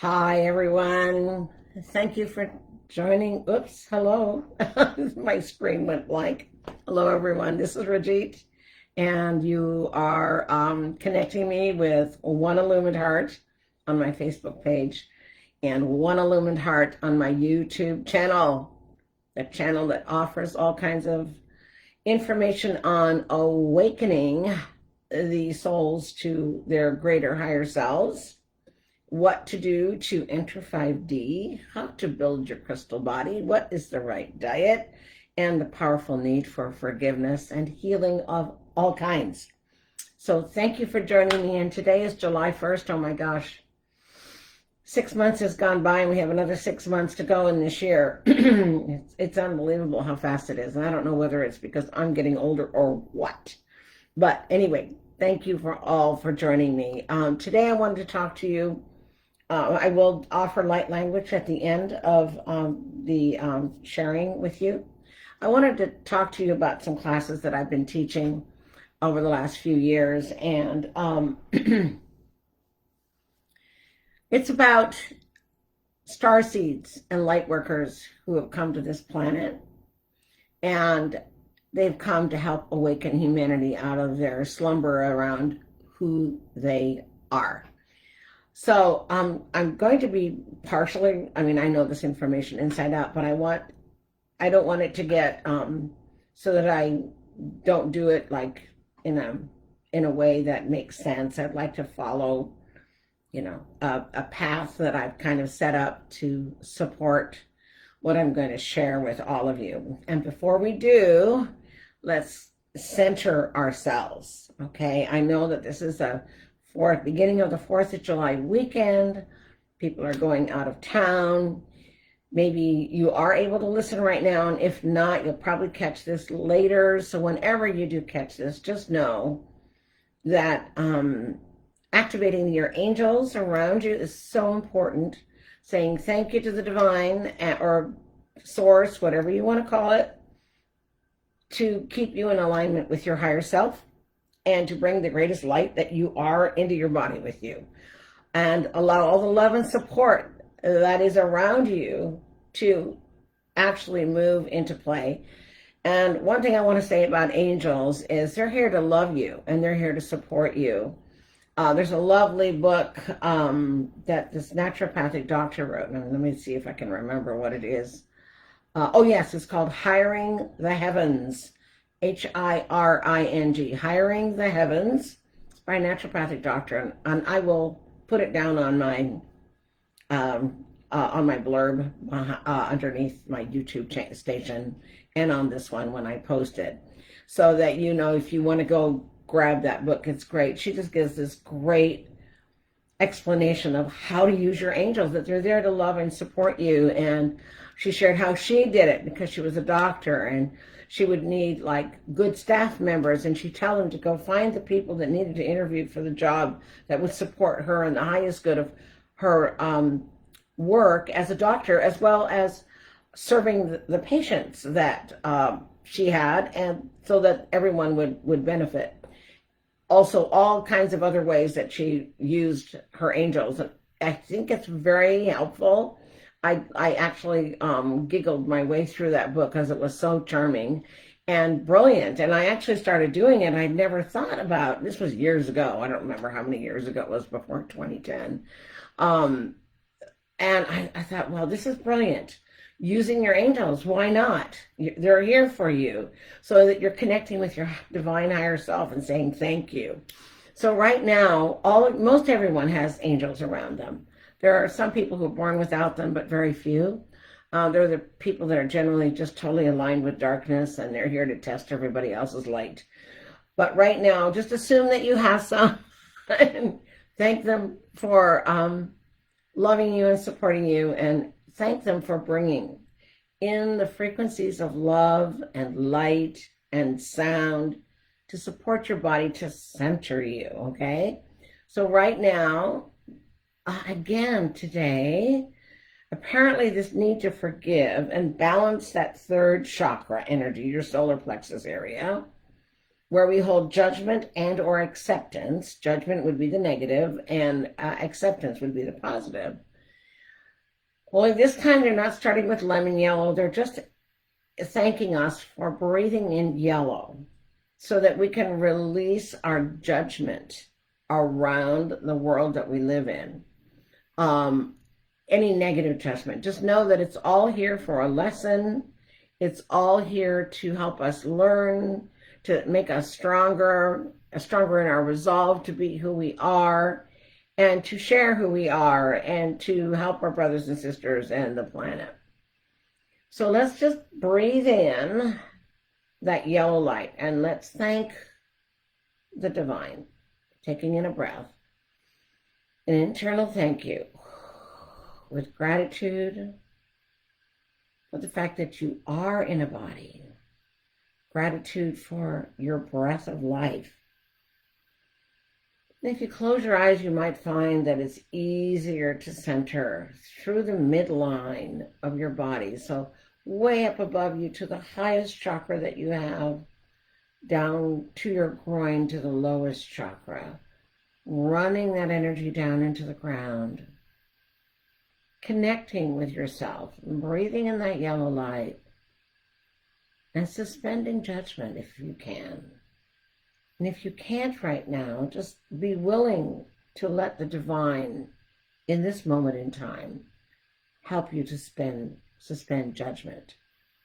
Hi, everyone. Thank you for joining. Oops, hello. My screen went blank. Hello, everyone. This is Rajith, and you are connecting me with One Illumined Heart on my Facebook page and One Illumined Heart on my YouTube channel, the channel that offers all kinds of information on awakening the souls to their greater higher selves, what to do to enter 5D, how to build your crystal body, what is the right diet, and the powerful need for forgiveness and healing of all kinds. So thank you for joining me. And today is July 1st. Oh my gosh. 6 months has gone by and we have another 6 months to go in this year. It's unbelievable how fast it is. And I don't know whether it's because I'm getting older or what. But anyway, thank you for joining me. Today I wanted to talk to you. I will offer light language at the end of the sharing with you. I wanted to talk to you about some classes that I've been teaching over the last few years, and it's about starseeds and lightworkers who have come to this planet, and they've come to help awaken humanity out of their slumber around who they are. So I'm going to be partially, I know this information inside out, but I don't want it to get so that I don't do it like in a way that makes sense. I'd like to follow, a path that I've kind of set up to support what I'm going to share with all of you. And before we do, let's center ourselves, okay? I know that this is beginning of the 4th of July weekend. People are going out of town. Maybe you are able to listen right now, and if not, you'll probably catch this later. So whenever you do catch this, just know that activating your angels around you is so important. Saying thank you to the divine or source, whatever you want to call it, to keep you in alignment with your higher self, and to bring the greatest light that you are into your body with you, and allow all the love and support that is around you to actually move into play. And one thing I want to say about angels is they're here to love you and they're here to support you. There's a lovely book that this naturopathic doctor wrote, and let me see if I can remember what it is. Oh yes, it's called Hiring the Heavens. Hiring, Hiring the Heavens, by a naturopathic doctor, and I will put it down on my blurb underneath my YouTube station, and on this one when I post it, so that if you want to go grab that book, it's great. She just gives this great explanation of how to use your angels, that they're there to love and support you. And she shared how she did it because she was a doctor, and she would need like good staff members, and she'd tell them to go find the people that needed to interview for the job that would support her in the highest good of her work as a doctor, as well as serving the patients that she had, and so that everyone would benefit. Also, all kinds of other ways that she used her angels. I think it's very helpful. I actually giggled my way through that book because it was so charming and brilliant. And I actually started doing it. I'd never thought about, this was years ago. I don't remember how many years ago it was, before 2010. And I thought, well, this is brilliant. Using your angels, why not? They're here for you, so that you're connecting with your divine higher self and saying thank you. So right now, most everyone has angels around them. There are some people who are born without them, but very few. They're the people that are generally just totally aligned with darkness, and they're here to test everybody else's light. But right now, just assume that you have some and thank them for loving you and supporting you, and thank them for bringing in the frequencies of love and light and sound to support your body, to center you, okay? So right now, again today, apparently this need to forgive and balance that third chakra energy, your solar plexus area, where we hold judgment and or acceptance. Judgment would be the negative, and acceptance would be the positive. Well, this time they're not starting with lemon yellow. They're just thanking us for breathing in yellow so that we can release our judgment around the world that we live in. Any negative judgment. Just know that it's all here for a lesson. It's all here to help us learn, to make us stronger in our resolve to be who we are, and to share who we are, and to help our brothers and sisters and the planet. So let's just breathe in that yellow light, and let's thank the divine, taking in a breath, an internal thank you, with gratitude for the fact that you are in a body, gratitude for your breath of life. And if you close your eyes, you might find that it's easier to center through the midline of your body. So way up above you to the highest chakra that you have, down to your groin to the lowest chakra, running that energy down into the ground, connecting with yourself, breathing in that yellow light, and suspending judgment if you can. And if you can't right now, just be willing to let the divine, in this moment in time, help you to suspend judgment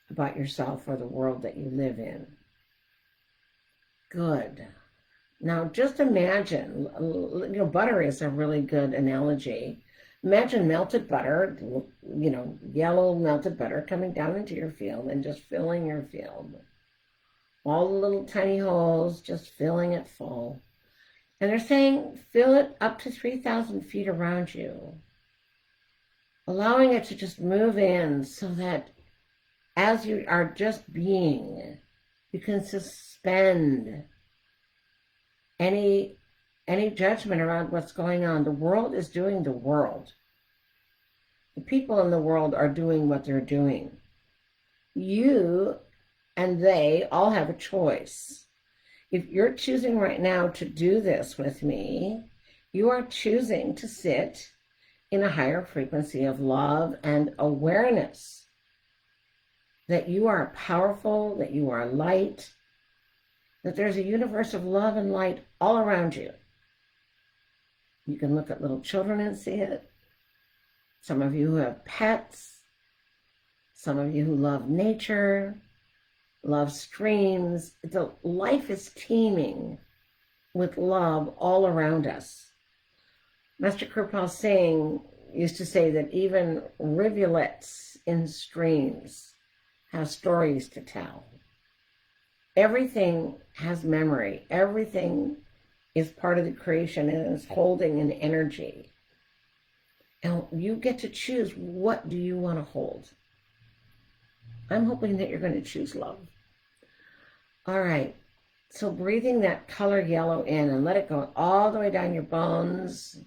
about yourself or the world that you live in. Good. Now just imagine, butter is a really good analogy. Imagine melted butter, yellow melted butter coming down into your field and just filling your field. All the little tiny holes, just filling it full. And they're saying, fill it up to 3,000 feet around you, allowing it to just move in so that as you are just being, you can suspend any judgment around what's going on. The world is doing the world. The people in the world are doing what they're doing. You and they all have a choice. If you're choosing right now to do this with me, you are choosing to sit in a higher frequency of love and awareness that you are powerful, that you are light, that there's a universe of love and light all around you. You can look at little children and see it. Some of you who have pets, some of you who love nature, love streams. Life is teeming with love all around us. Master Kirpal Singh used to say that even rivulets in streams have stories to tell. Everything has memory. Everything is part of the creation and is holding an energy. And you get to choose, what do you want to hold? I'm hoping that you're going to choose love. All right. So breathing that color yellow in and let it go all the way down your bones.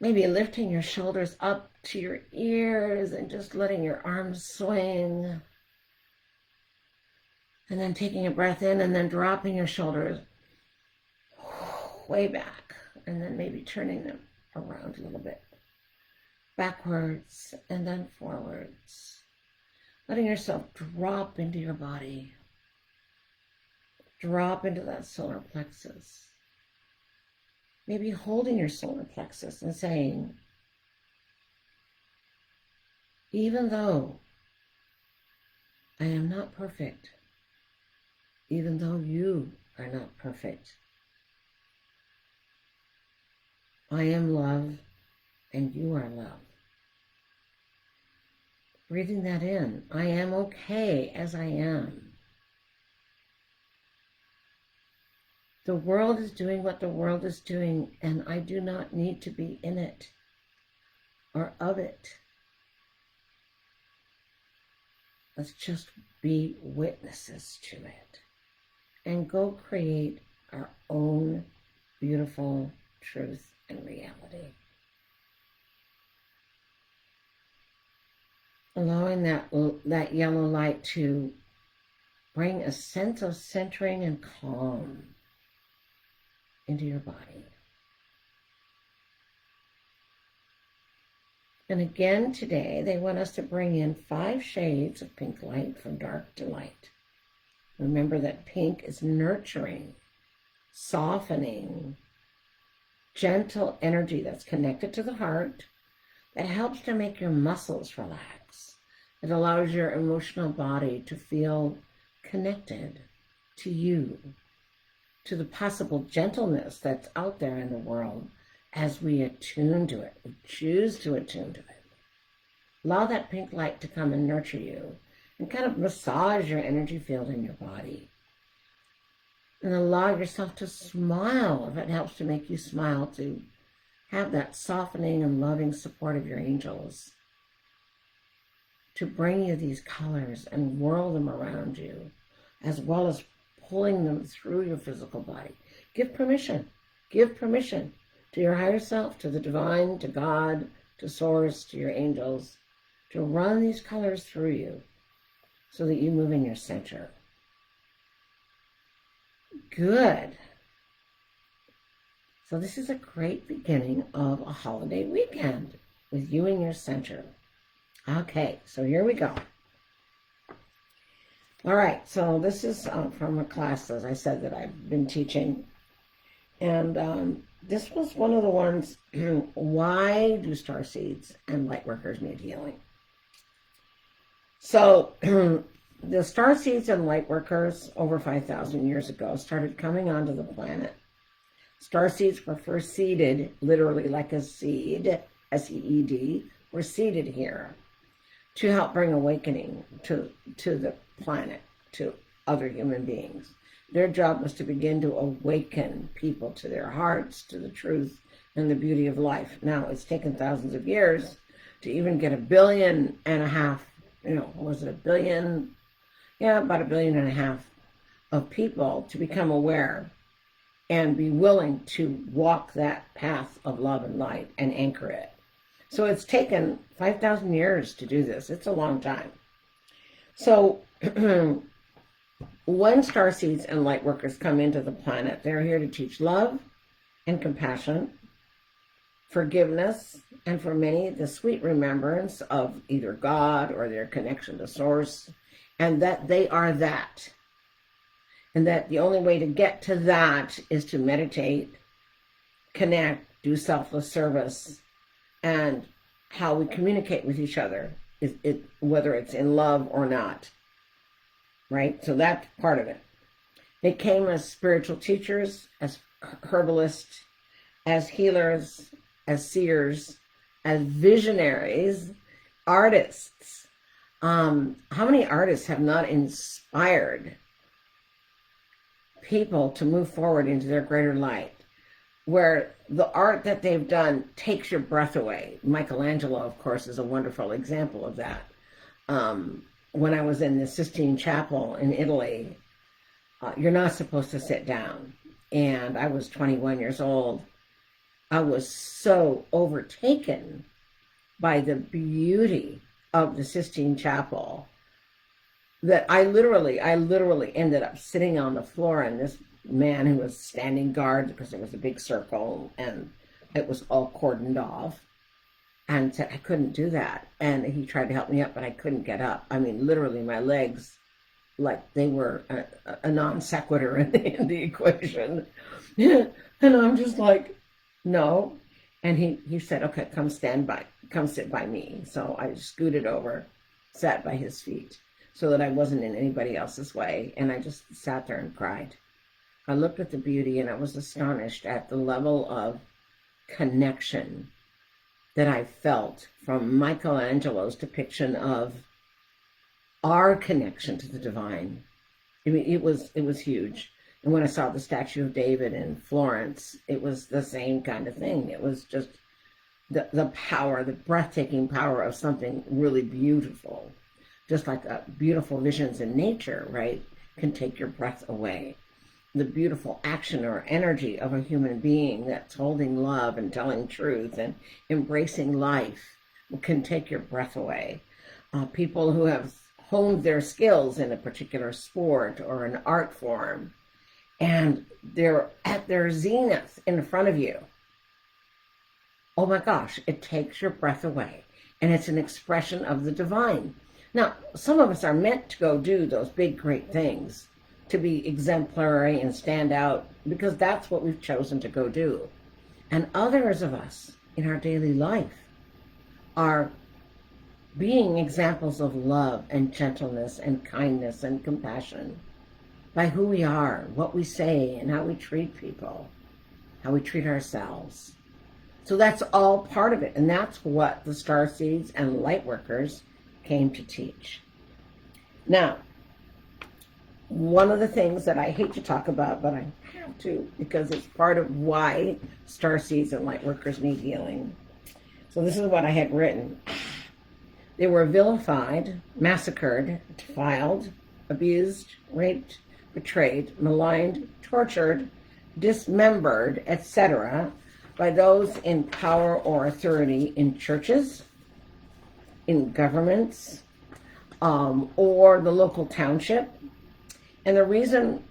Maybe lifting your shoulders up to your ears and just letting your arms swing. And then taking a breath in and then dropping your shoulders way back. And then maybe turning them around a little bit. Backwards and then forwards. Letting yourself drop into your body. Drop into that solar plexus. Maybe holding your solar plexus and saying, even though I am not perfect, even though you are not perfect, I am love and you are love. Breathing that in, I am okay as I am. The world is doing what the world is doing, and I do not need to be in it or of it. Let's just be witnesses to it and go create our own beautiful truth and reality. Allowing that yellow light to bring a sense of centering and calm into your body. And again today, they want us to bring in 5 shades of pink light from dark to light. Remember that pink is nurturing, softening, gentle energy that's connected to the heart, that helps to make your muscles relax. It allows your emotional body to feel connected to you, to the possible gentleness that's out there in the world as we attune to it. We choose to attune to it. Allow that pink light to come and nurture you and kind of massage your energy field in your body. And allow yourself to smile if it helps to make you smile, to have that softening and loving support of your angels to bring you these colors and whirl them around you, as well as pulling them through your physical body. Give permission to your higher self, to the divine, to God, to Source, to your angels, to run these colors through you so that you move in your center. Good. So this is a great beginning of a holiday weekend with you in your center. Okay, so here we go. All right, so this is from a class, as I said, that I've been teaching. And this was one of the ones, why do starseeds and lightworkers need healing? So the starseeds and lightworkers over 5,000 years ago started coming onto the planet. Starseeds were first seeded, literally like a seed, S-E-E-D, were seeded here to help bring awakening to the planet, to other human beings. Their job was to begin to awaken people to their hearts, to the truth and the beauty of life. Now, it's taken thousands of years to even get 1.5 billion, was it 1 billion? Yeah, about 1.5 billion of people to become aware and be willing to walk that path of love and light and anchor it. So it's taken 5,000 years to do this. It's a long time. So when starseeds and lightworkers come into the planet, they're here to teach love and compassion, forgiveness, and for many, the sweet remembrance of either God or their connection to Source, and that they are that. And that the only way to get to that is to meditate, connect, do selfless service, and how we communicate with each other, whether it's in love or not, right? So that's part of it. They came as spiritual teachers, as herbalists, as healers, as seers, as visionaries, artists. How many artists have not inspired people to move forward into their greater light, where the art that they've done takes your breath away? Michelangelo, of course, is a wonderful example of that. When I was in the Sistine Chapel in Italy, you're not supposed to sit down. And I was 21 years old. I was so overtaken by the beauty of the Sistine Chapel that I literally ended up sitting on the floor, and this man who was standing guard, because it was a big circle and it was all cordoned off, and said I couldn't do that. And he tried to help me up, but I couldn't get up. I mean, literally my legs, like they were a non sequitur in the equation. And I'm just like, no. And he said, okay, come sit by me. So I scooted over, sat by his feet so that I wasn't in anybody else's way. And I just sat there and cried. I looked at the beauty and I was astonished at the level of connection that I felt from Michelangelo's depiction of our connection to the divine. I mean, it was huge. And when I saw the statue of David in Florence, it was the same kind of thing. It was just the power, the breathtaking power of something really beautiful. Just like beautiful visions in nature, right, can take your breath away. The beautiful action or energy of a human being that's holding love and telling truth and embracing life can take your breath away. People who have honed their skills in a particular sport or an art form, and they're at their zenith in front of you. Oh my gosh, it takes your breath away. and it's an expression of the divine. Now, some of us are meant to go do those big, great things, to be exemplary and stand out, because that's what we've chosen to go do. And others of us in our daily life are being examples of love and gentleness and kindness and compassion by who we are, what we say, and how we treat people, how we treat ourselves. So that's all part of it, and that's what the Starseeds and Lightworkers came to teach. Now, one of the things that I hate to talk about, but I have to, because it's part of why Starseeds and Lightworkers need healing. So this is what I had written. They were vilified, massacred, defiled, abused, raped, betrayed, maligned, tortured, dismembered, etc., by those in power or authority in churches, in governments, or the local township. And the reason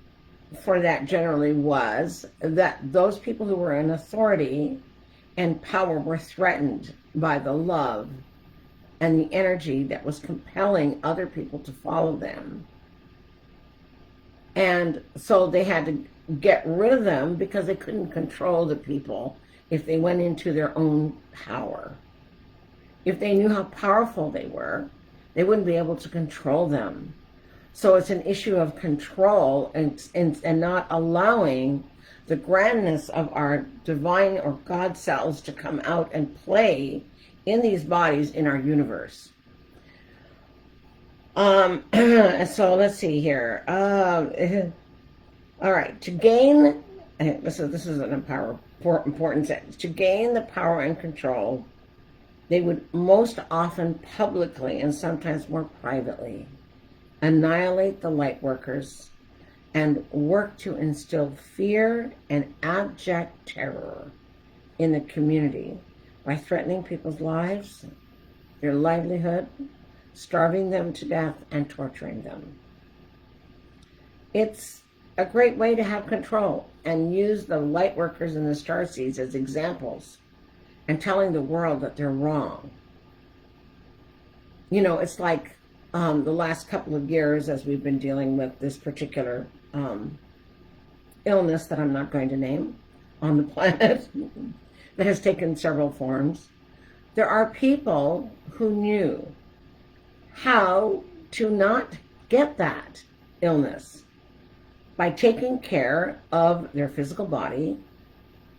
for that generally was that those people who were in authority and power were threatened by the love and the energy that was compelling other people to follow them. And so they had to get rid of them because they couldn't control the people if they went into their own power. If they knew how powerful they were, they wouldn't be able to control them. So it's an issue of control and not allowing the grandness of our divine or God selves to come out and play in these bodies in our universe. So let's see here. All right, to gain, this is an important sentence. To gain the power and control, they would most often publicly and sometimes more privately annihilate the light workers and work to instill fear and abject terror in the community by threatening people's lives, their livelihood, starving them to death, and torturing them. It's a great way to have control and use the light workers and the starseeds as examples and telling the world that they're wrong. You know, it's like the last couple of years as we've been dealing with this particular illness that I'm not going to name on the planet that has taken several forms. There are people who knew how to not get that illness by taking care of their physical body,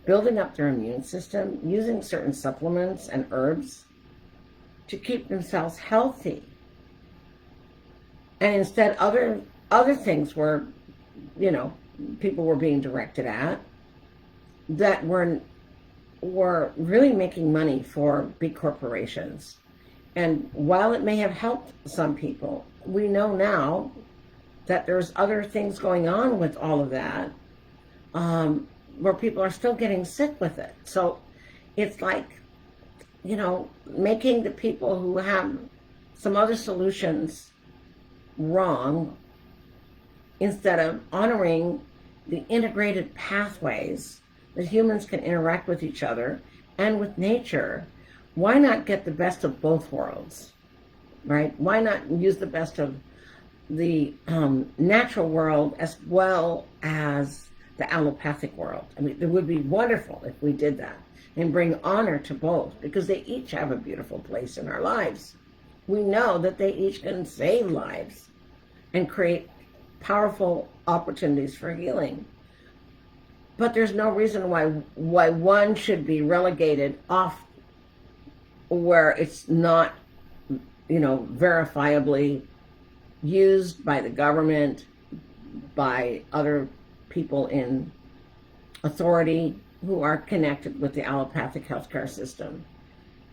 building up their immune system, using certain supplements and herbs to keep themselves healthy. And instead other things were, you know, people were being directed at that were really making money for big corporations. And while it may have helped some people, we know now that there's other things going on with all of that, where people are still getting sick with it. So it's like, you know, making the people who have some other solutions wrong instead of honoring the integrated pathways that humans can interact with each other and with nature. Why not get the best of both worlds, right? Why not use the best of the natural world as well as the allopathic world? I mean, it would be wonderful if we did that and bring honor to both, because they each have a beautiful place in our lives. We know that they each can save lives and create powerful opportunities for healing. But there's no reason why one should be relegated off where it's not, you know, verifiably used by the government, by other people in authority who are connected with the allopathic healthcare system.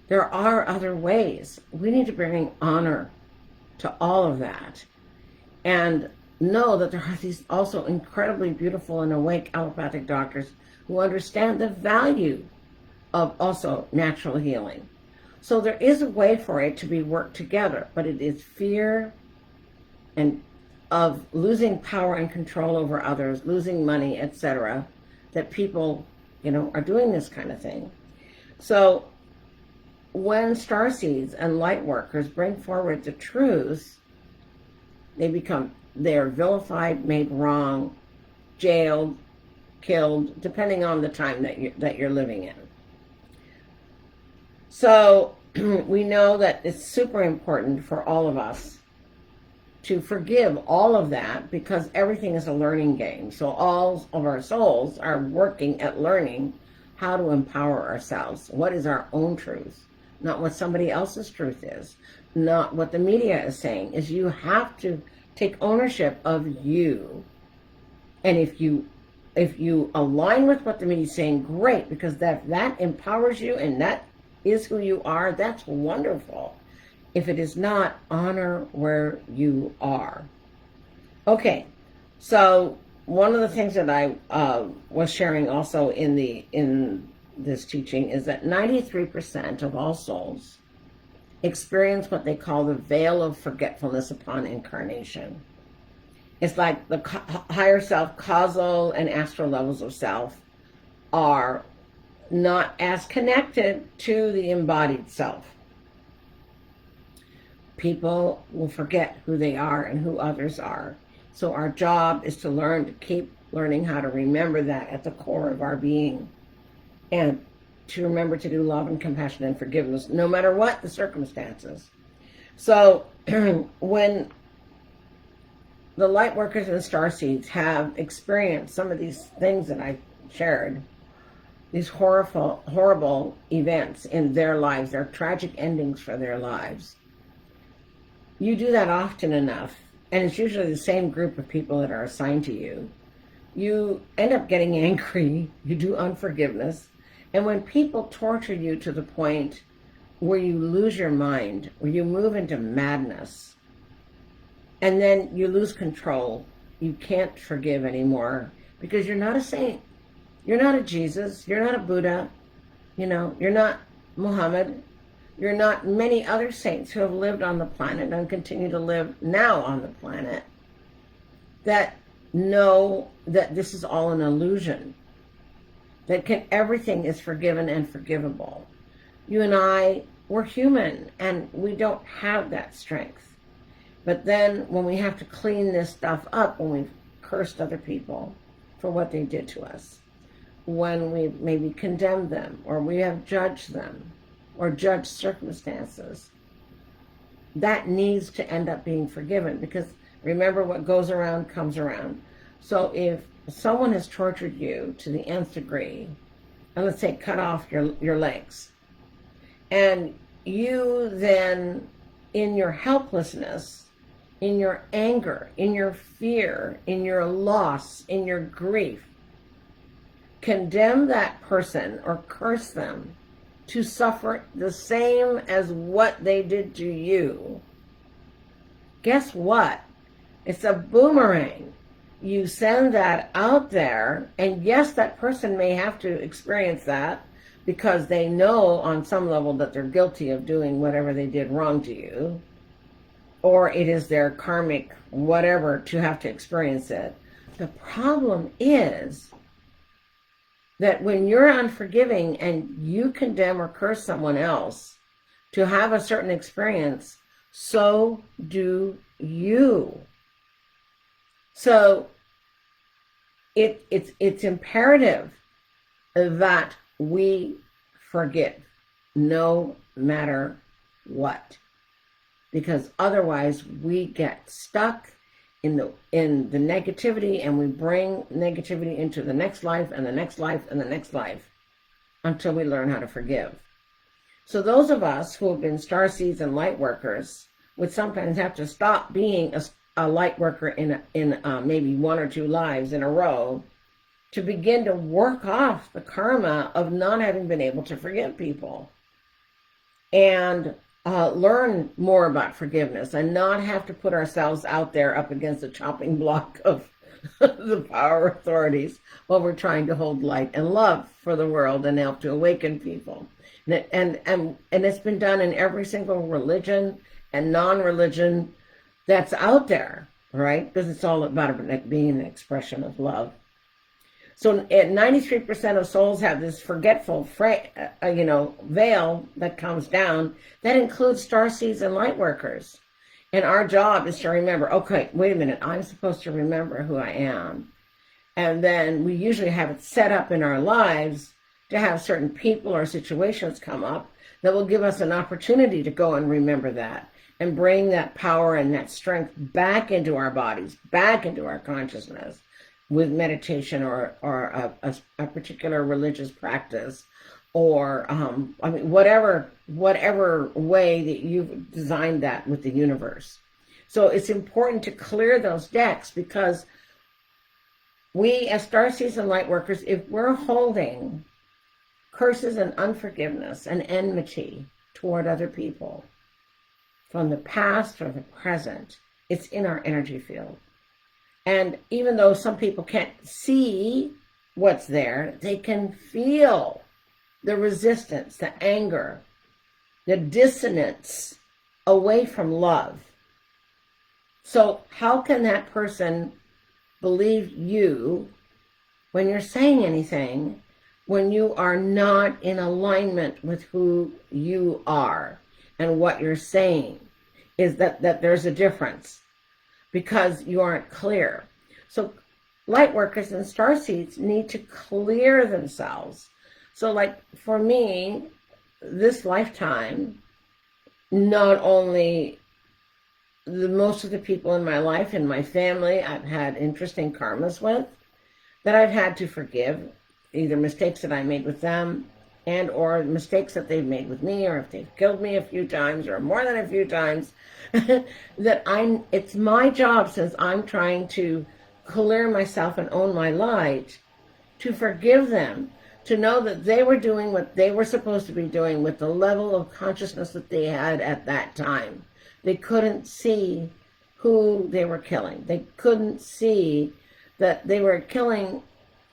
There are other ways. We need to bring honor to all of that and know that there are these also incredibly beautiful and awake allopathic doctors who understand the value of also natural healing. So there is a way for it to be worked together, but it is fear and of losing power and control over others, losing money, etc., that people, you know, are doing this kind of thing. So when starseeds and light workers bring forward the truth, they're vilified, made wrong, jailed, killed, depending on the time that you're living in. So we know that it's super important for all of us to forgive all of that, because everything is a learning game. So all of our souls are working at learning how to empower ourselves. What is our own truth? Not what somebody else's truth is. Not what the media is saying. Is you have to take ownership of you. And if you align with what the media is saying, great, because that empowers you and that is who you are, that's wonderful. If it is not, honor where you are. Okay, so one of the things that I was sharing also in this teaching is that 93% of all souls experience what they call the veil of forgetfulness upon incarnation. It's like the higher self, causal and astral levels of self are not as connected to the embodied self. People will forget who they are and who others are. So our job is to learn to keep learning how to remember that at the core of our being, and to remember to do love and compassion and forgiveness, no matter what the circumstances. So when the light workers and starseeds have experienced some of these things that I shared, these horrible events in their lives, their tragic endings for their lives, you do that often enough, and it's usually the same group of people that are assigned to you, you end up getting angry, you do unforgiveness, and when people torture you to the point where you lose your mind, where you move into madness, and then you lose control, you can't forgive anymore, because you're not a saint, you're not a Jesus, you're not a Buddha, you're not Muhammad, you're not many other saints who have lived on the planet and continue to live now on the planet, that know that this is all an illusion, that everything is forgiven and forgivable. You and I, we're human, and we don't have that strength. But then when we have to clean this stuff up, when we've cursed other people for what they did to us, when we maybe condemned them, or we have judged them, or judge circumstances, that needs to end up being forgiven, because remember, what goes around comes around. So if someone has tortured you to the nth degree, and let's say cut off your legs, and you then, in your helplessness, in your anger, in your fear, in your loss, in your grief, condemn that person or curse them to suffer the same as what they did to you, guess what? It's a boomerang. You send that out there, and yes, that person may have to experience that because they know on some level that they're guilty of doing whatever they did wrong to you, or it is their karmic whatever to have to experience it. The problem is that when you're unforgiving and you condemn or curse someone else to have a certain experience, so do you. So it's imperative that we forgive no matter what, because otherwise we get stuck in the negativity, and we bring negativity into the next life and the next life and the next life until we learn how to forgive. So those of us who have been starseeds and light workers would sometimes have to stop being a light worker in maybe one or two lives in a row to begin to work off the karma of not having been able to forgive people, and learn more about forgiveness, and not have to put ourselves out there up against the chopping block of the power authorities while we're trying to hold light and love for the world and help to awaken people. And it's been done in every single religion and non-religion that's out there, right? Because it's all about being an expression of love. So at 93% of souls have this forgetful, veil that comes down. That includes starseeds and light workers. And our job is to remember, okay, wait a minute, I'm supposed to remember who I am. And then we usually have it set up in our lives to have certain people or situations come up that will give us an opportunity to go and remember that and bring that power and that strength back into our bodies, back into our consciousness with meditation or a particular religious practice, or whatever way that you've designed that with the universe. So it's important to clear those decks, because we as starseeds and light workers, if we're holding curses and unforgiveness and enmity toward other people from the past or the present, it's in our energy field. And even though some people can't see what's there, they can feel the resistance, the anger, the dissonance away from love. So how can that person believe you when you're saying anything, when you are not in alignment with who you are and what you're saying? Is that there's a difference, because you aren't clear. So light workers and starseeds need to clear themselves. So like for me, this lifetime, not only most of the people in my life and my family I've had interesting karmas with, that I've had to forgive, either mistakes that I made with them and or mistakes that they've made with me, or if they've killed me a few times or more than a few times, it's my job, since I'm trying to clear myself and own my light, to forgive them, to know that they were doing what they were supposed to be doing with the level of consciousness that they had at that time. They couldn't see who they were killing. They couldn't see that they were killing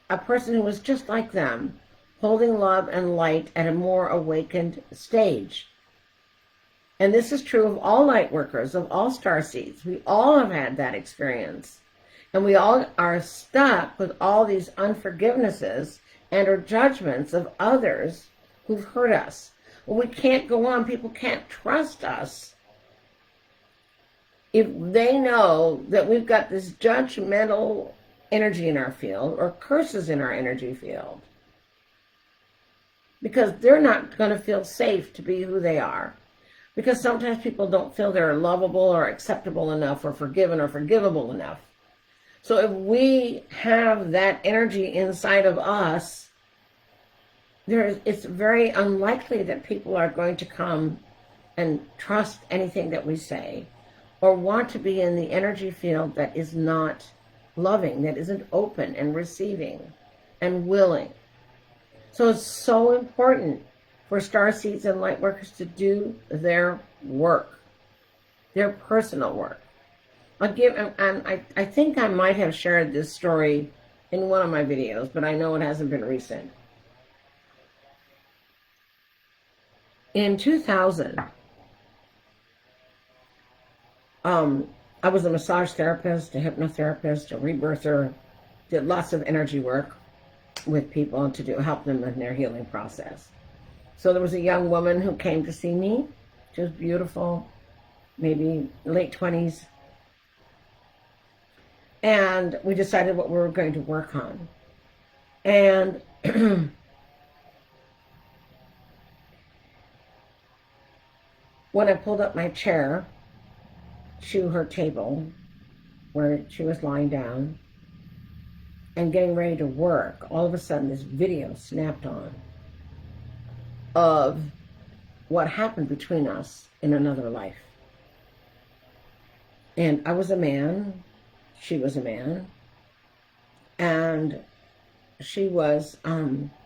a person who was just like them, holding love and light at a more awakened stage. And this is true of all light workers, of all starseeds. We all have had that experience. And we all are stuck with all these unforgivenesses and or judgments of others who've hurt us. Well, we can't go on. People can't trust us if they know that we've got this judgmental energy in our field or curses in our energy field, because they're not going to feel safe to be who they are. Because sometimes people don't feel they're lovable or acceptable enough or forgiven or forgivable enough. So if we have that energy inside of us, it's very unlikely that people are going to come and trust anything that we say, or want to be in the energy field that is not loving, that isn't open and receiving and willing. So it's so important for starseeds and light workers to do their work, their personal work. I think I might have shared this story in one of my videos, but I know it hasn't been recent. In 2000, I was a massage therapist, a hypnotherapist, a rebirther, did lots of energy work with people to help them in their healing process. So there was a young woman who came to see me. She was beautiful, maybe late 20s. And we decided what we were going to work on. And when I pulled up my chair to her table, where she was lying down and getting ready to work, all of a sudden this video snapped on of what happened between us in another life. And I was a man, she was a man, and she was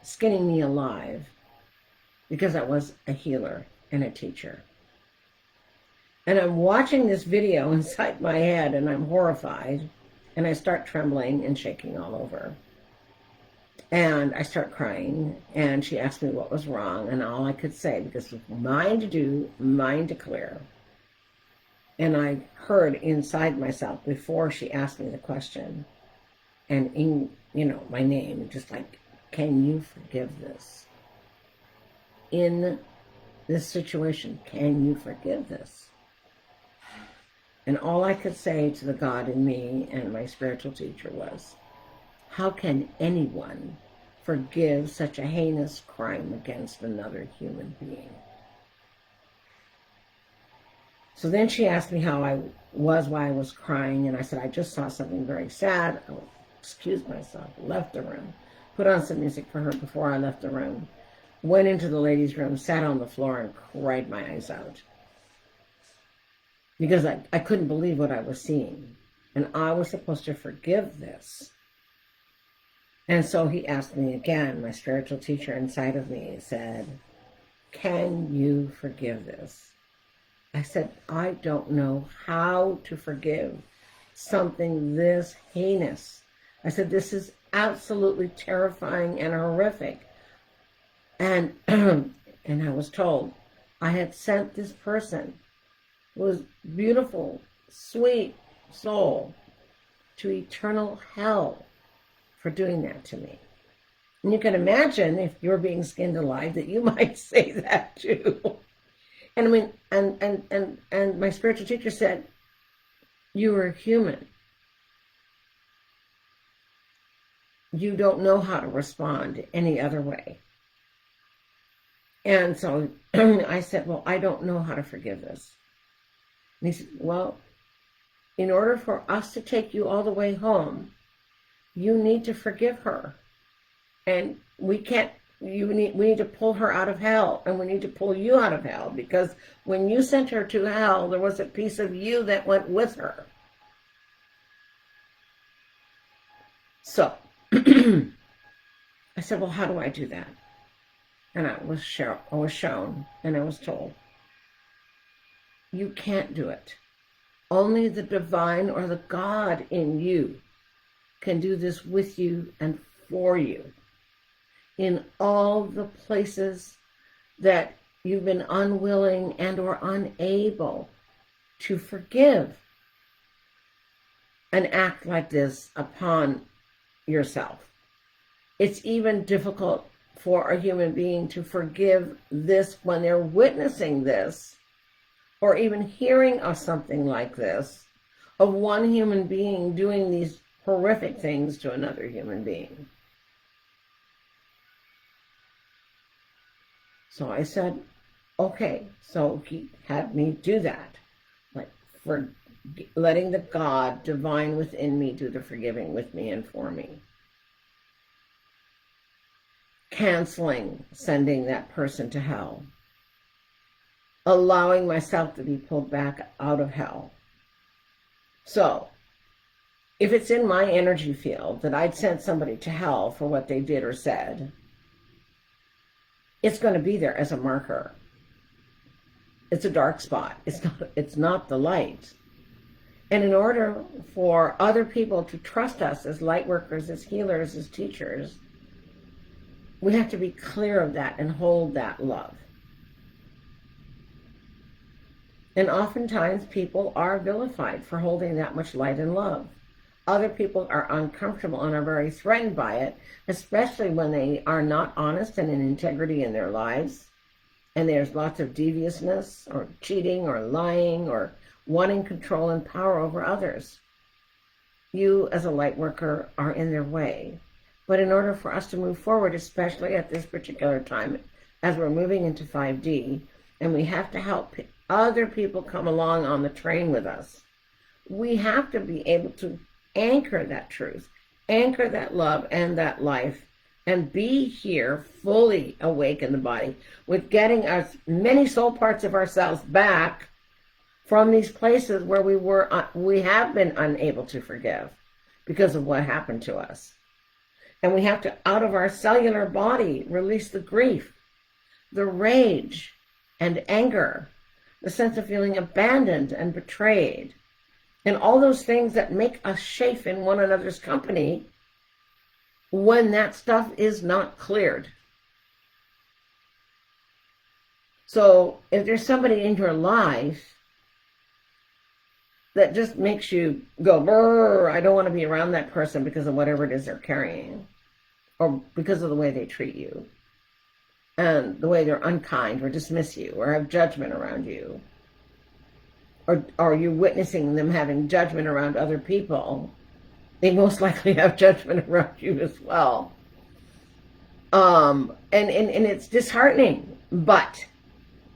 skinning me alive because I was a healer and a teacher. And I'm watching this video inside my head, and I'm horrified, and I start trembling and shaking all over. And I start crying, and she asked me what was wrong, and all I could say, because with mind to do, mind to clear. And I heard inside myself before she asked me the question, and you know, my name, just like, can you forgive this? In this situation, can you forgive this? And all I could say to the God in me and my spiritual teacher was, how can anyone forgive such a heinous crime against another human being? So then she asked me how I was, why I was crying, and I said, I just saw something very sad. I excused myself, left the room, put on some music for her before I left the room, went into the ladies' room, sat on the floor, and cried my eyes out. Because I couldn't believe what I was seeing. And I was supposed to forgive this. And so he asked me again, my spiritual teacher inside of me said, can you forgive this? I said, I don't know how to forgive something this heinous. I said, this is absolutely terrifying and horrific. And, and I was told I had sent this person, who was beautiful, sweet soul, to eternal hell for doing that to me. And you can imagine, if you're being skinned alive, that you might say that too. And I mean, and my spiritual teacher said, you are human. You don't know how to respond any other way. And so I said, well, I don't know how to forgive this. And he said, well, in order for us to take you all the way home, you need to forgive her. And we need to pull her out of hell, and we need to pull you out of hell, because when you sent her to hell, there was a piece of you that went with her. So I said, well, how do I do that? And I was shown, and I was told, you can't do it. Only the divine or the God in you can do this with you and for you. In all the places that you've been unwilling and or unable to forgive and act like this upon yourself. It's even difficult for a human being to forgive this when they're witnessing this, or even hearing of something like this, of one human being doing these horrific things to another human being. So I said, okay, so he had me do that, like for letting the God divine within me do the forgiving with me and for me. Canceling sending that person to hell. Allowing myself to be pulled back out of hell. So, if it's in my energy field that I'd sent somebody to hell for what they did or said, it's going to be there as a marker. It's a dark spot. It's not the light. And in order for other people to trust us as light workers, as healers, as teachers, we have to be clear of that and hold that love. And oftentimes people are vilified for holding that much light and love. Other people are uncomfortable and are very threatened by it, especially when they are not honest and in integrity in their lives. And there's lots of deviousness or cheating or lying or wanting control and power over others. You as a light worker are in their way. But in order for us to move forward, especially at this particular time, as we're moving into 5D, and we have to help other people come along on the train with us, we have to be able to anchor that truth, anchor that love and that life, and be here fully awake in the body with getting as many soul parts of ourselves back from these places where we have been unable to forgive because of what happened to us. And we have to, out of our cellular body, release the grief, the rage and anger, the sense of feeling abandoned and betrayed, and all those things that make us chafe in one another's company when that stuff is not cleared. So if there's somebody in your life that just makes you go, brr, I don't want to be around that person because of whatever it is they're carrying, or because of the way they treat you, and the way they're unkind or dismiss you or have judgment around you, or you're witnessing them having judgment around other people, they most likely have judgment around you as well. And it's disheartening, but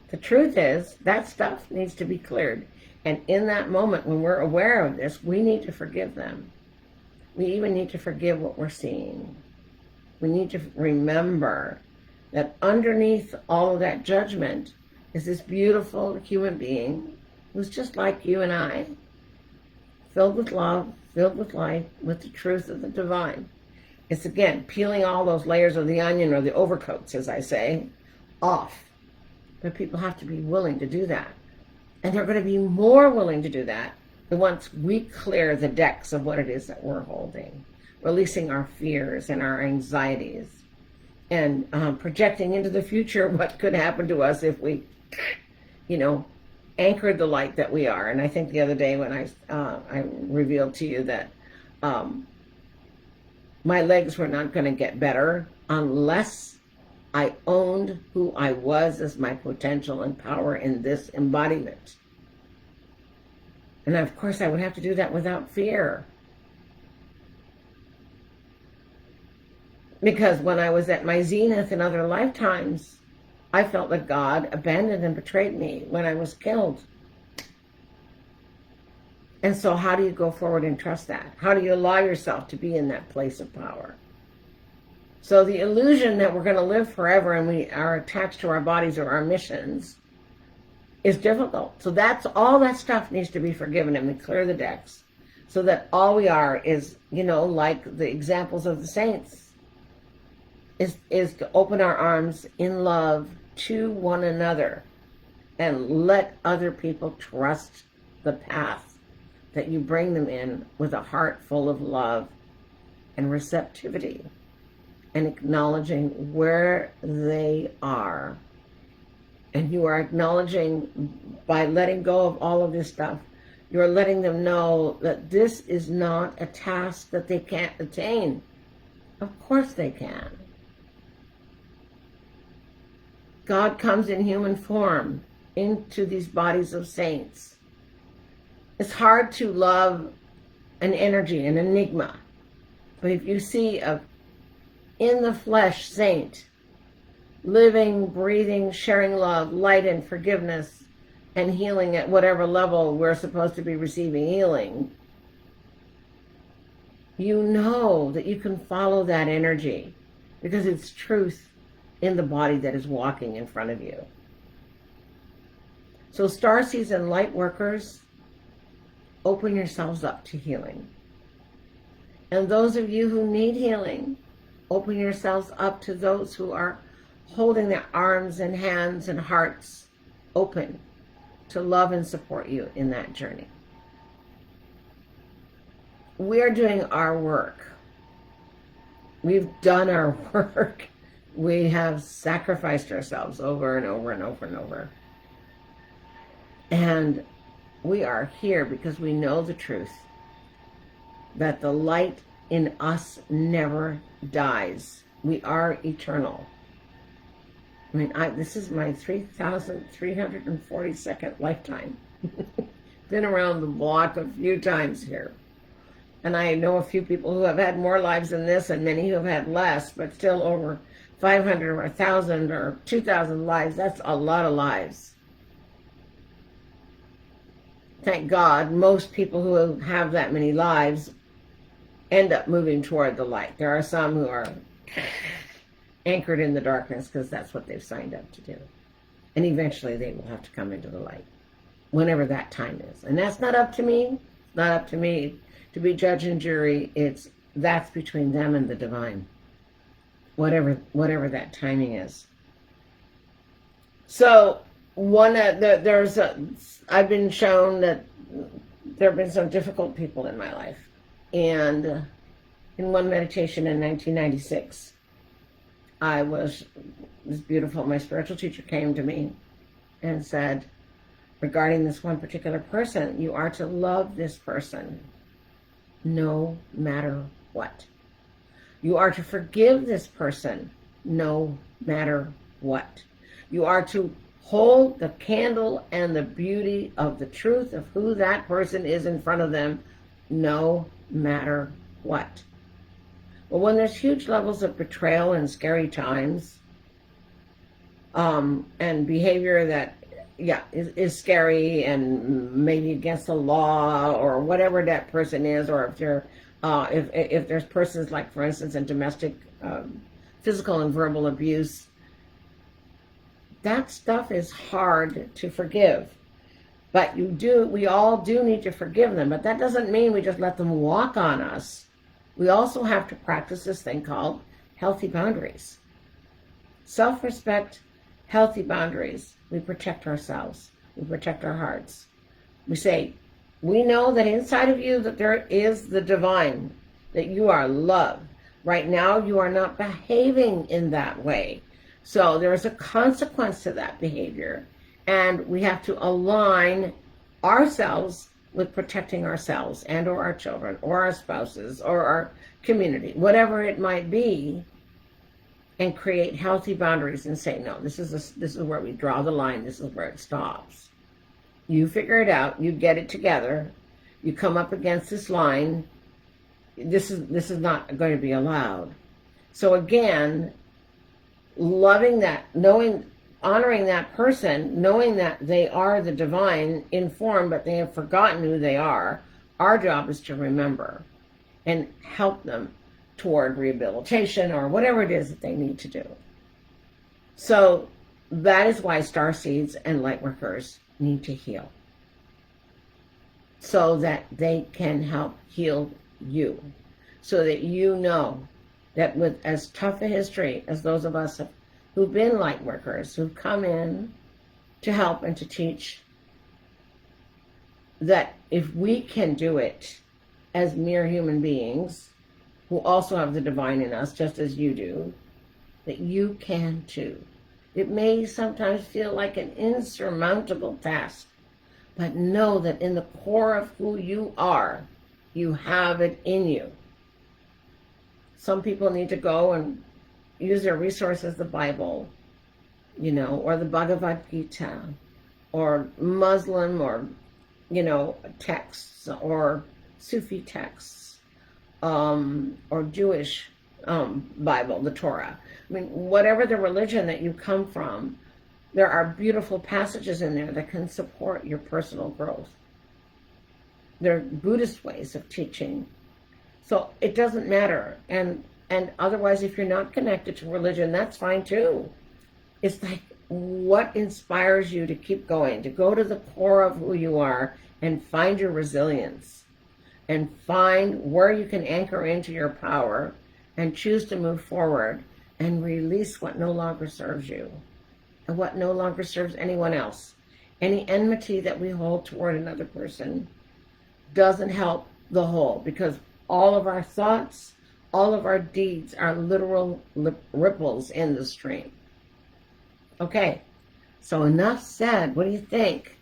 the truth is that stuff needs to be cleared. And in that moment, when we're aware of this, we need to forgive them. We even need to forgive what we're seeing. We need to remember that underneath all of that judgment is this beautiful human being who's just like you and I, filled with love, filled with light, with the truth of the divine. It's, again, peeling all those layers of the onion, or the overcoats, as I say, off. But people have to be willing to do that. And they're going to be more willing to do that once we clear the decks of what it is that we're holding, releasing our fears and our anxieties, and projecting into the future what could happen to us if we, anchored the light that we are. And I think the other day when I revealed to you that my legs were not going to get better unless I owned who I was as my potential and power in this embodiment. And of course, I would have to do that without fear. Because when I was at my zenith in other lifetimes, I felt that God abandoned and betrayed me when I was killed. And so how do you go forward and trust that? How do you allow yourself to be in that place of power? So the illusion that we're going to live forever and we are attached to our bodies or our missions is difficult. So that's all, that stuff needs to be forgiven, and we clear the decks so that all we are is, like the examples of the saints, is to open our arms in love to one another and let other people trust the path that you bring them in, with a heart full of love and receptivity, and acknowledging where they are. And you are acknowledging, by letting go of all of this stuff, you're letting them know that this is not a task that they can't attain. Of course they can. God comes in human form into these bodies of saints. It's hard to love an energy, an enigma. But if you see a in the flesh saint, living, breathing, sharing love, light, and forgiveness, and healing at whatever level we're supposed to be receiving healing, you know that you can follow that energy because it's truth in the body that is walking in front of you. So Starseeds and Lightworkers, open yourselves up to healing. And those of you who need healing, open yourselves up to those who are holding their arms and hands and hearts open to love and support you in that journey. We are doing our work. We've done our work. We have sacrificed ourselves over and over and over and over. And we are here because we know the truth, that the light in us never dies. We are eternal. I mean, this is my 3,342nd lifetime. Been around the block a few times here. And I know a few people who have had more lives than this, and many who have had less, but still over 500 or 1,000 or 2,000 lives. That's a lot of lives. Thank God, most people who have that many lives end up moving toward the light. There are some who are anchored in the darkness because that's what they've signed up to do. And eventually they will have to come into the light, whenever that time is. And that's not up to me. It's not up to me to be judge and jury. That's between them and the divine, whatever that timing is. So I've been shown that there have been some difficult people in my life. And in one meditation in 1996, it was beautiful. My spiritual teacher came to me and said, regarding this one particular person, you are to love this person no matter what. You are to forgive this person no matter what. You are to hold the candle and the beauty of the truth of who that person is in front of them no matter what. Well, when there's huge levels of betrayal and scary times, and behavior that, is scary and maybe against the law or whatever that person is, or if they're, if there's persons like, for instance, in domestic, physical and verbal abuse, that stuff is hard to forgive. But we all do need to forgive them, but that doesn't mean we just let them walk on us. We also have to practice this thing called healthy boundaries. Self-respect, healthy boundaries. We protect ourselves. We protect our hearts. We say, we know that inside of you that there is the divine, that you are loved. Right now, you are not behaving in that way. So there is a consequence to that behavior. And we have to align ourselves with protecting ourselves and or our children or our spouses or our community, whatever it might be, and create healthy boundaries and say, no, this is where we draw the line. This is where it stops. You figure it out. You get it together. You come up against this line. This is not going to be allowed. So again, loving that, honoring that person, knowing that they are the divine in form, but they have forgotten who they are. Our job is to remember and help them toward rehabilitation or whatever it is that they need to do. So that is why Starseeds and Lightworkers need to heal, so that they can help heal you, so that you know that with as tough a history as those of us who've been light workers, who've come in to help and to teach, that if we can do it as mere human beings who also have the divine in us, just as you do, that you can too. It may sometimes feel like an insurmountable task, but know that in the core of who you are, you have it in you. Some people need to go and use their resources, the Bible, or the Bhagavad Gita, or Muslim, or, texts, or Sufi texts, or Jewish Bible, the Torah. I mean, whatever the religion that you come from, there are beautiful passages in there that can support your personal growth. There are Buddhist ways of teaching. So it doesn't matter. And otherwise, if you're not connected to religion, that's fine too. It's like, what inspires you to keep going, to go to the core of who you are and find your resilience and find where you can anchor into your power and choose to move forward and release what no longer serves you and what no longer serves anyone else. Any enmity that we hold toward another person doesn't help the whole, because all of our thoughts, all of our deeds are literal ripples in the stream. Okay, so enough said. What do you think?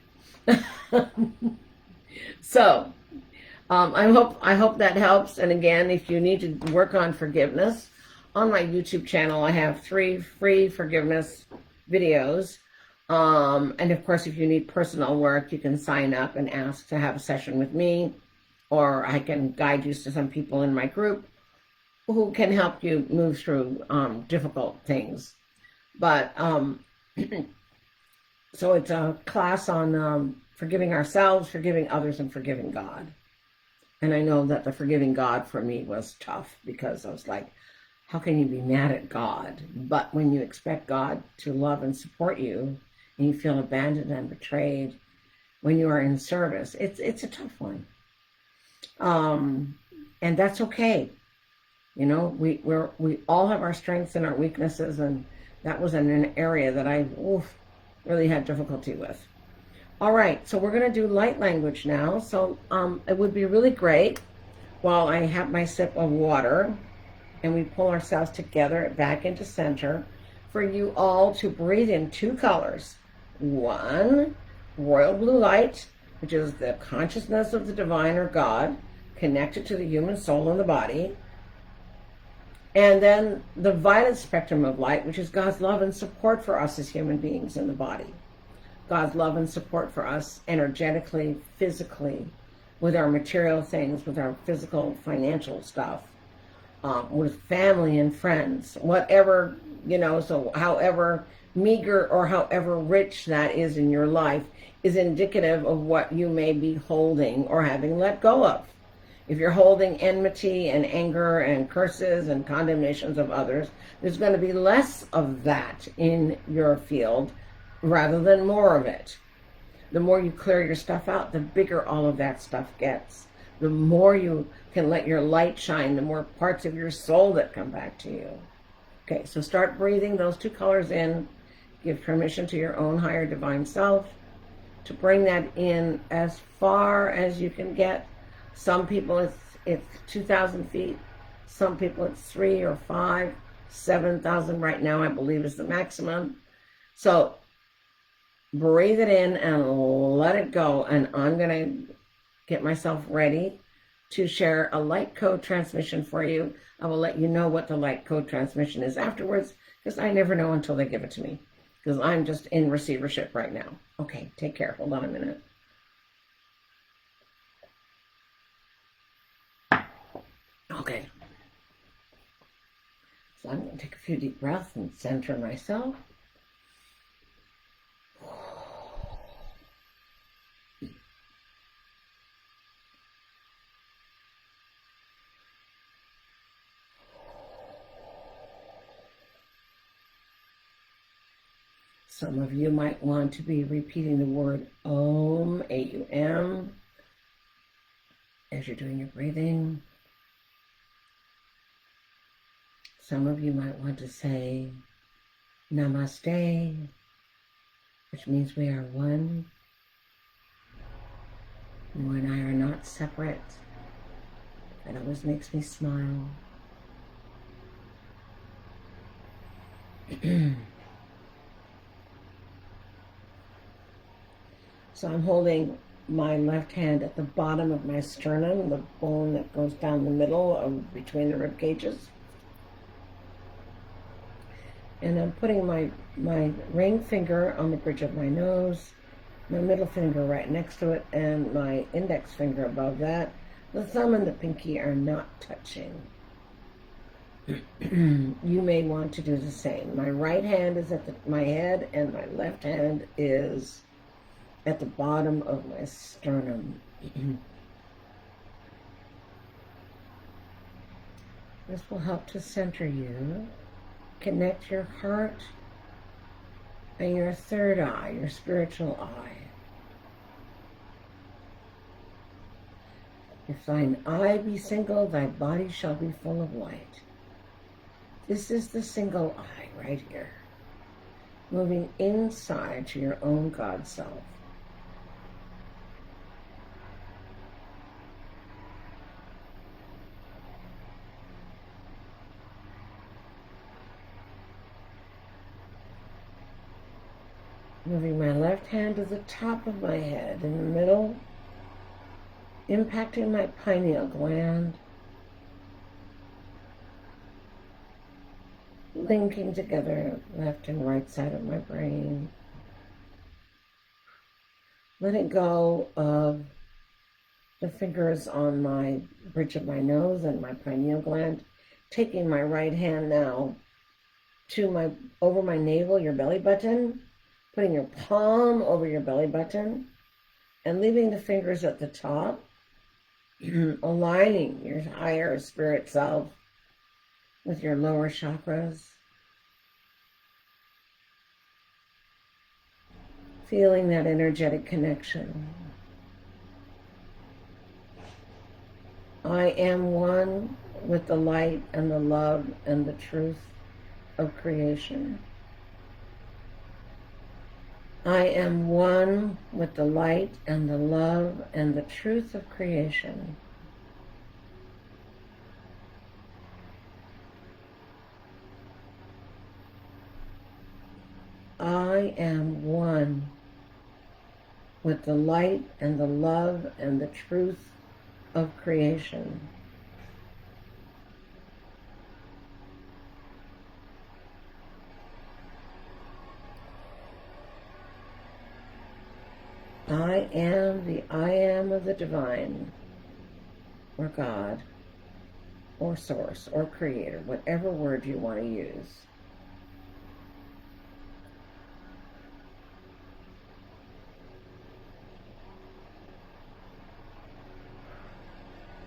So, I hope that helps. And again, if you need to work on forgiveness, on my YouTube channel, I have 3 free forgiveness videos. And of course, if you need personal work, you can sign up and ask to have a session with me, or I can guide you to some people in my group who can help you move through difficult things. But so it's a class on forgiving ourselves, forgiving others, and forgiving God. And I know that the forgiving God for me was tough, because I was like, how can you be mad at God? But when you expect God to love and support you, and you feel abandoned and betrayed when you are in service, it's a tough one. And that's okay. We all have our strengths and our weaknesses, and that was in an area that I really had difficulty with. All right, so we're going to do light language now. So it would be really great, while I have my sip of water and we pull ourselves together back into center, for you all to breathe in 2 colors. 1, royal blue light, which is the consciousness of the divine or God connected to the human soul and the body. And then the violet spectrum of light, which is God's love and support for us as human beings in the body. God's love and support for us energetically, physically, with our material things, with our physical, financial stuff, with family and friends, whatever, so however meager or however rich that is in your life is indicative of what you may be holding or having let go of. If you're holding enmity and anger and curses and condemnations of others, there's going to be less of that in your field rather than more of it. The more you clear your stuff out, the bigger all of that stuff gets. The more you can let your light shine, the more parts of your soul that come back to you. Okay, so start breathing those two colors in. Give permission to your own higher divine self to bring that in as far as you can get. Some people it's 2,000 feet. Some people it's 3 or 5, 7,000 right now, I believe, is the maximum. So breathe it in and let it go. And I'm going to get myself ready to share a light code transmission for you. I will let you know what the light code transmission is afterwards, because I never know until they give it to me, because I'm just in receivership right now. Okay, take care. Hold on a minute. Okay. So I'm going to take a few deep breaths and center myself. Some of you might want to be repeating the word Om, A-U-M, as you're doing your breathing. Some of you might want to say Namaste, which means we are one. You and I are not separate. That always makes me smile. So I'm holding my left hand at the bottom of my sternum, the bone that goes down the middle of between the rib cages. And I'm putting my ring finger on the bridge of my nose, my middle finger right next to it, and my index finger above that. The thumb and the pinky are not touching. You may want to do the same. My right hand is at my head, and my left hand is at the bottom of my sternum. This will help to center you, connect your heart and your third eye, your spiritual eye. If thine eye be single, thy body shall be full of light. This is the single eye right here, moving inside to your own God self. Moving my left hand to the top of my head, in the middle, impacting my pineal gland, linking together left and right side of my brain. Letting go of the fingers on my bridge of my nose and my pineal gland, taking my right hand now to over my navel, your belly button, putting your palm over your belly button, and leaving the fingers at the top, aligning your higher spirit self with your lower chakras. Feeling that energetic connection. I am one with the light and the love and the truth of creation. I am one with the light and the love and the truth of creation. I am one with the light and the love and the truth of creation. I am the I am of the divine, or God, or source, or creator, whatever word you want to use.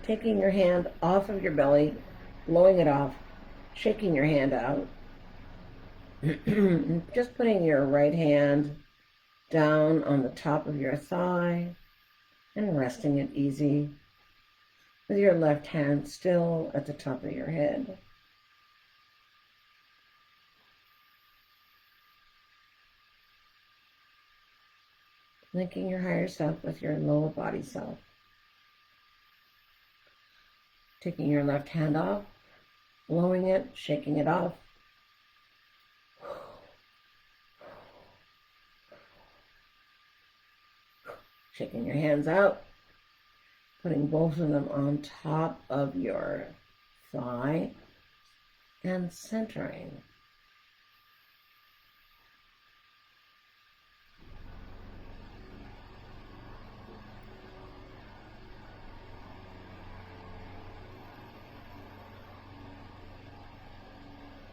Taking your hand off of your belly, blowing it off, shaking your hand out. Just putting your right hand down on the top of your thigh and resting it easy with your left hand still at the top of your head. Linking your higher self with your lower body self. Taking your left hand off, blowing it, shaking it off. Shaking your hands out, putting both of them on top of your thigh and centering.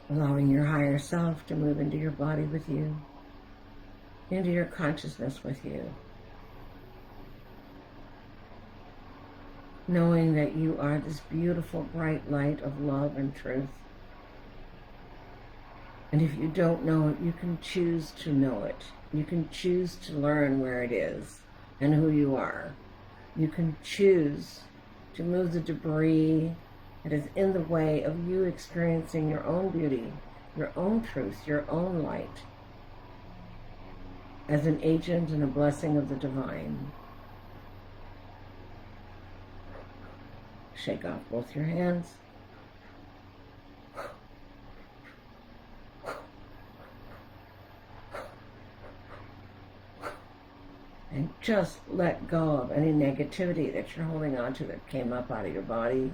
Allowing your higher self to move into your body with you, into your consciousness with you. Knowing that you are this beautiful, bright light of love and truth. And if you don't know it, you can choose to know it. You can choose to learn where it is and who you are. You can choose to move the debris that is in the way of you experiencing your own beauty, your own truth, your own light, as an agent and a blessing of the divine. Shake off both your hands. And just let go of any negativity that you're holding on to that came up out of your body.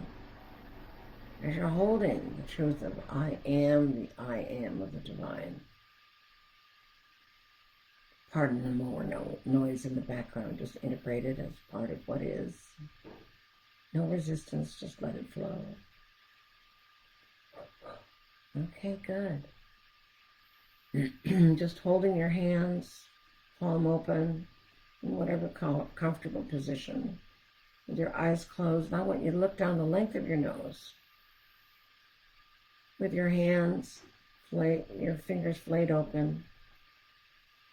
As you're holding the truth of I am the I am of the divine. Pardon the more noise in the background, just integrate it as part of what is. No resistance, just let it flow. Okay, good. Just holding your hands, palm open, in whatever comfortable position, with your eyes closed. Now I want you to look down the length of your nose, with your hands, your fingers flayed open,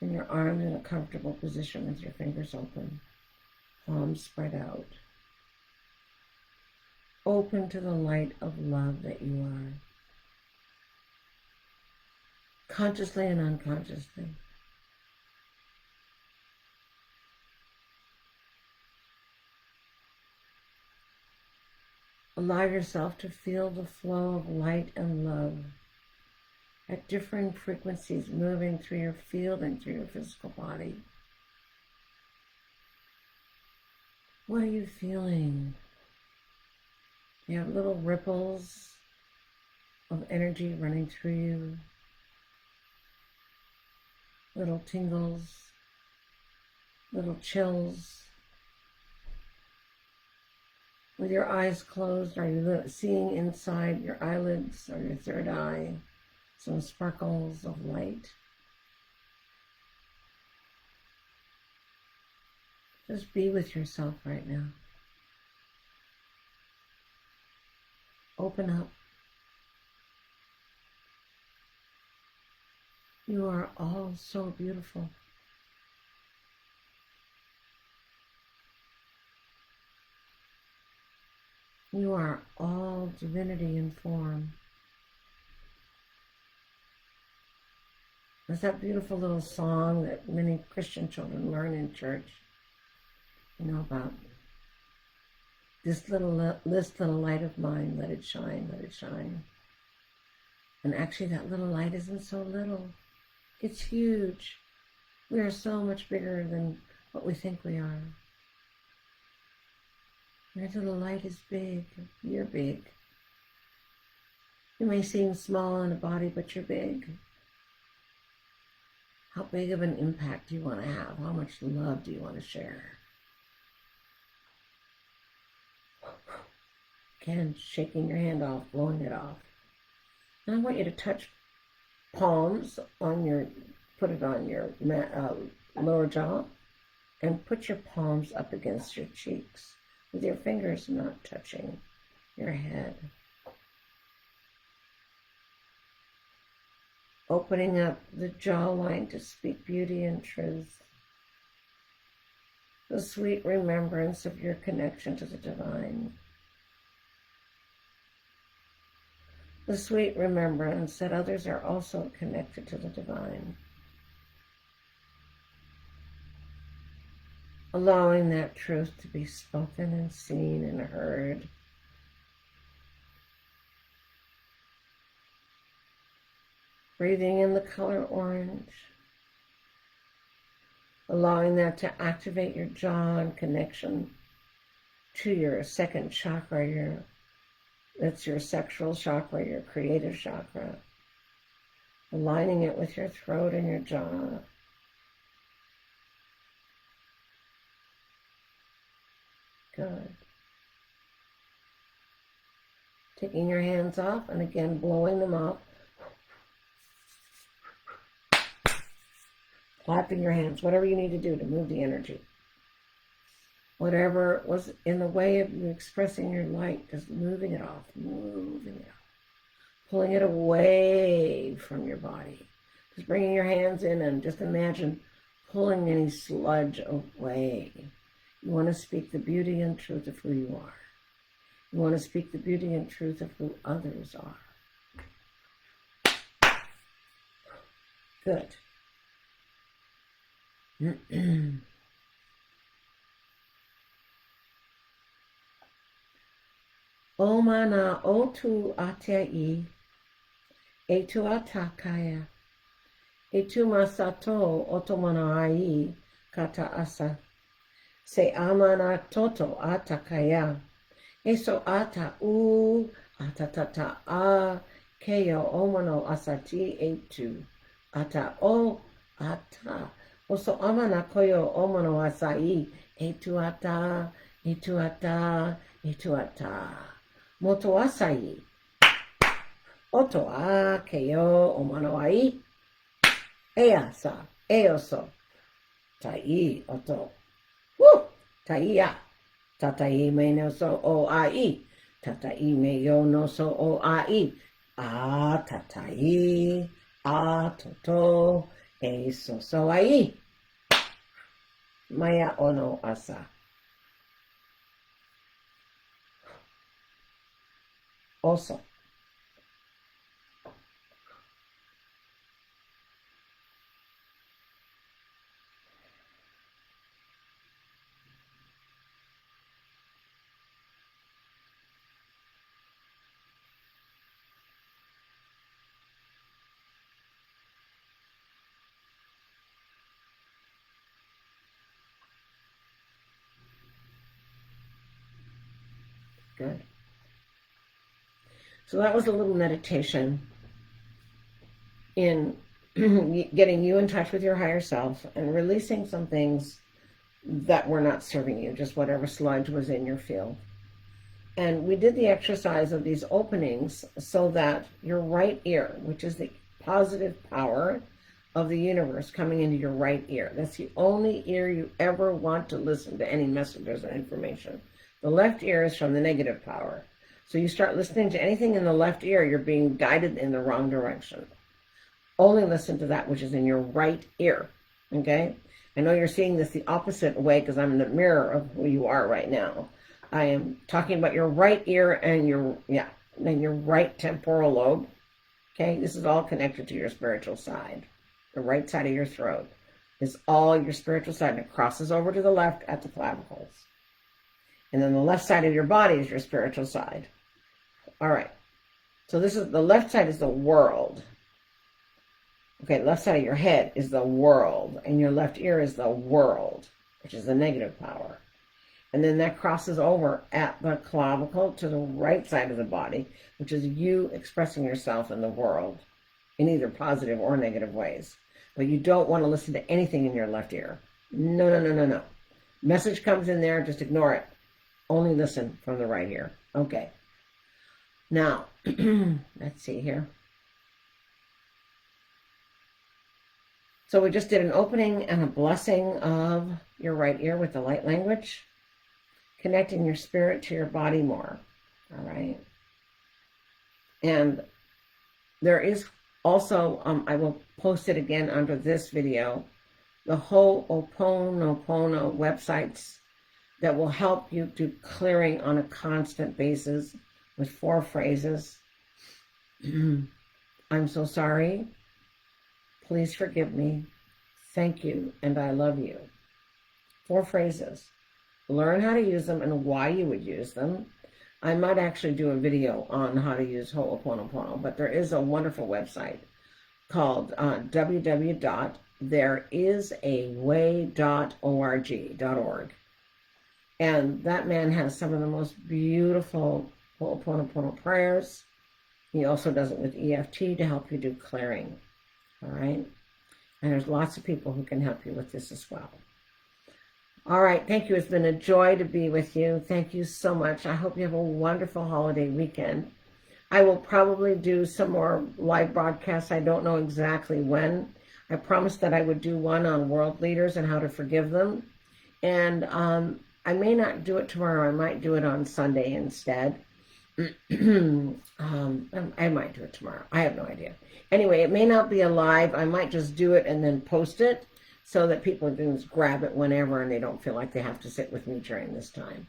and your arms in a comfortable position with your fingers open, palms spread out. Open to the light of love that you are, consciously and unconsciously. Allow yourself to feel the flow of light and love at different frequencies moving through your field and through your physical body. What are you feeling? You have little ripples of energy running through you, little tingles, little chills. With your eyes closed, are you seeing inside your eyelids or your third eye some sparkles of light? Just be with yourself right now. Open up. You are all so beautiful. You are all divinity in form. There's that beautiful little song that many Christian children learn in church, about this little light of mine, let it shine, let it shine. And actually that little light isn't so little. It's huge. We are so much bigger than what we think we are. Remember, the light is big. You're big. You may seem small in a body, but you're big. How big of an impact do you want to have? How much love do you want to share? Again, shaking your hand off, blowing it off. And I want you to touch palms on your, put it on your lower jaw, and put your palms up against your cheeks with your fingers not touching your head. Opening up the jawline to speak beauty and truth. The sweet remembrance of your connection to the divine. The sweet remembrance that others are also connected to the divine. Allowing that truth to be spoken and seen and heard. Breathing in the color orange. Allowing that to activate your jaw and connection to your second chakra, that's your sexual chakra, your creative chakra. Aligning it with your throat and your jaw. Good. Taking your hands off and again blowing them up. Clapping your hands, whatever you need to do to move the energy. Whatever was in the way of you expressing your light, just moving it off, pulling it away from your body. Just bringing your hands in and just imagine pulling any sludge away. You want to speak the beauty and truth of who you are. You want to speak the beauty and truth of who others are. Good. O mana o tu atai, e tu atakaya, e tu masato otomanai kata asa, se amana toto atakaya, e so ata u atatata a, keo omano asati e tu, ata o ata. Oso amana koyo omano asai, e tu ata, e tu ata, e tu ata. Moto asai. Oto a keo omano ai. E asa, e oso. Tai oto. Woo! Tai a. Tatai me no so o ai. Tatai me yo no so o ai. A tatai. A toto. E so so ai. Maya ono asa. Also. Good. So that was a little meditation in getting you in touch with your higher self and releasing some things that were not serving you, just whatever sludge was in your field. And we did the exercise of these openings so that your right ear, which is the positive power of the universe coming into your right ear, that's the only ear you ever want to listen to any messages or information. The left ear is from the negative power. So you start listening to anything in the left ear, you're being guided in the wrong direction. Only listen to that which is in your right ear, okay? I know you're seeing this the opposite way because I'm in the mirror of who you are right now. I am talking about your right ear and your right temporal lobe, okay? This is all connected to your spiritual side. The right side of your throat is all your spiritual side, and it crosses over to the left at the clavicles. And then the left side of your body is your spiritual side. All right. So this is, the left side is the world. Okay, left side of your head is the world, and your left ear is the world. which is the negative power. And then that crosses over at the clavicle to the right side of the body, which is you expressing yourself in the world in either positive or negative ways. But you don't want to listen to anything in your left ear. No, no, no, no, no. Message comes in there, just ignore it. Only listen from the right ear. Okay. Now, let's see here. So we just did an opening and a blessing of your right ear with the light language, connecting your spirit to your body more. All right. And there is also, I will post it again under this video, the Ho'oponopono websites that will help you do clearing on a constant basis with 4 phrases. I'm so sorry. Please forgive me. Thank you. And I love you. 4 phrases. Learn how to use them and why you would use them. I might actually do a video on how to use Ho'oponopono, but there is a wonderful website called www.thereisaway.org. And that man has some of the most beautiful Ho'oponopono prayers. He also does it with EFT to help you do clearing. All right? And there's lots of people who can help you with this as well. All right, thank you. It's been a joy to be with you. Thank you so much. I hope you have a wonderful holiday weekend. I will probably do some more live broadcasts. I don't know exactly when. I promised that I would do one on world leaders and how to forgive them. And I may not do it tomorrow. I might do it on Sunday instead. I might do it tomorrow. I have no idea. Anyway, it may not be a live. I might just do it and then post it so that people can just grab it whenever and they don't feel like they have to sit with me during this time.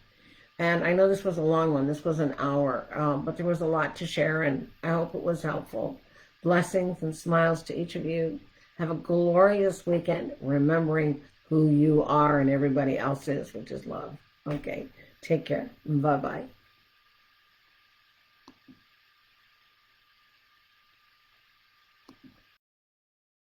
And I know this was a long one. This was an hour, but there was a lot to share, and I hope it was helpful. Blessings and smiles to each of you. Have a glorious weekend, remembering who you are and everybody else is, which is love. Okay, take care. Bye-bye.